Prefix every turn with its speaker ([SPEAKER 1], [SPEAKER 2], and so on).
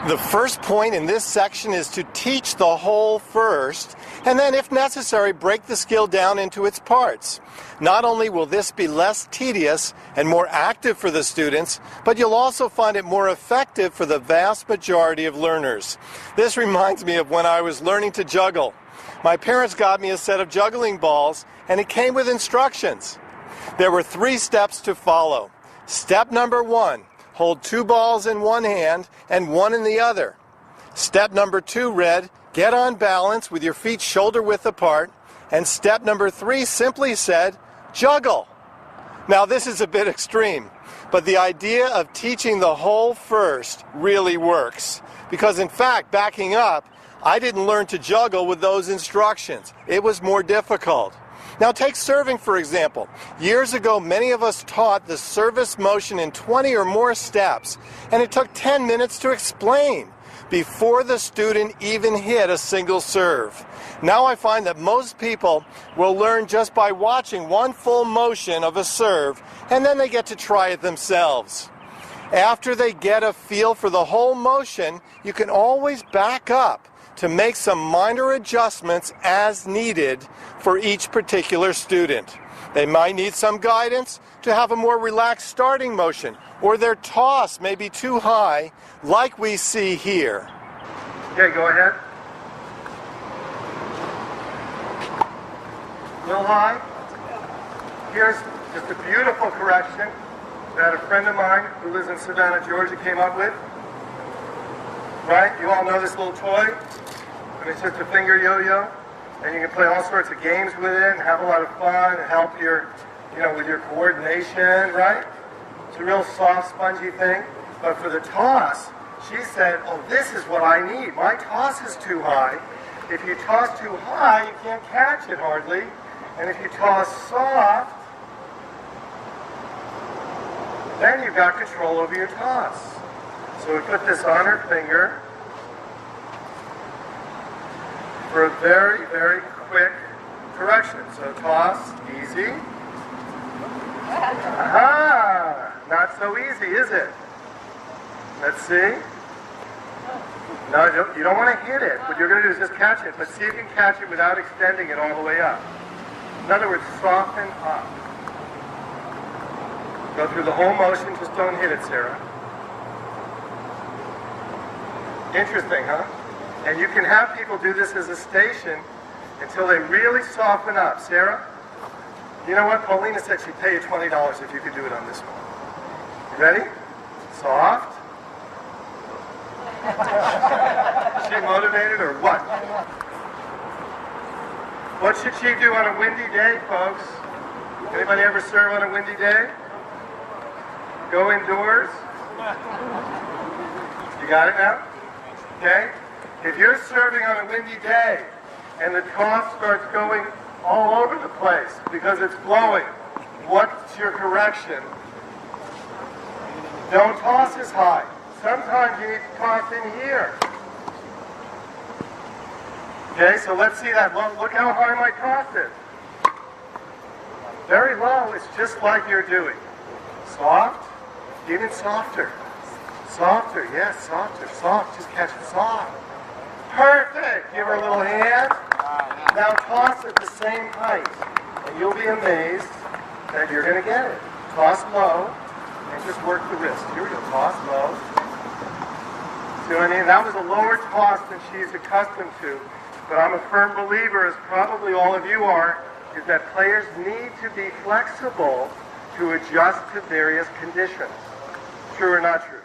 [SPEAKER 1] The first point in this section is to teach the whole first, and then if necessary break the skill down into its parts. Not only will this be less tedious and more active for the students, but you'll also find it more effective for the vast majority of learners. This reminds me of when I was learning to juggle. My parents got me a set of juggling balls, and it came with instructions. There were 3 steps to follow. Step number 1. Hold 2 balls in one hand and 1 in the other. Step number 2 read, get on balance with your feet shoulder width apart. And step number 3 simply said, juggle. Now this is a bit extreme, but the idea of teaching the whole first really works. Because in fact, backing up, I didn't learn to juggle with those instructions. It was more difficult. Now take serving, for example. Years ago, many of us taught the service motion in 20 or more steps, and it took 10 minutes to explain before the student even hit a single serve. Now I find that most people will learn just by watching one full motion of a serve, and then they get to try it themselves. After they get a feel for the whole motion, you can always back up to make some minor adjustments as needed for each particular student. They might need some guidance to have a more relaxed starting motion, or their toss may be too high, like we see here.
[SPEAKER 2] Okay, go ahead. A little high. Here's just a beautiful correction that a friend of mine who lives in Savannah, Georgia, came up with. Right? You all know this little toy? And it's just a finger yo-yo, and you can play all sorts of games with it and have a lot of fun and help your, with your coordination, right? It's a real soft, spongy thing. But for the toss, she said, oh, this is what I need. My toss is too high. If you toss too high, you can't catch it hardly. And if you toss soft, then you've got control over your toss. So we put this on her finger for a very, very quick correction. So toss, easy. Aha! Not so easy, is it? Let's see. No, you don't want to hit it. What you're going to do is just catch it. But see if you can catch it without extending it all the way up. In other words, soften up. Go through the whole motion, just don't hit it, Sarah. Interesting, huh? And you can have people do this as a station until they really soften up. Sarah, you know what? Paulina said she'd pay you $20 if you could do it on this one. You ready? Soft. Is she motivated or what? What should she do on a windy day, folks? Anybody ever serve on a windy day? Go indoors? You got it now? Okay? If you're serving on a windy day and the toss starts going all over the place because it's blowing, what's your correction? Don't toss as high. Sometimes you need to toss in here. Okay, so let's see that. Look how high my toss is. Very low, it's just like you're doing. Soft, even softer. Softer, yes, softer, soft, just catch it soft. Perfect! Give her a little hand. Now toss at the same height, and you'll be amazed that you're going to get it. Toss low, and just work the wrist. Here we go, toss low. See what I mean? That was a lower toss than she's accustomed to, but I'm a firm believer, as probably all of you are, is that players need to be flexible to adjust to various conditions. True or not true?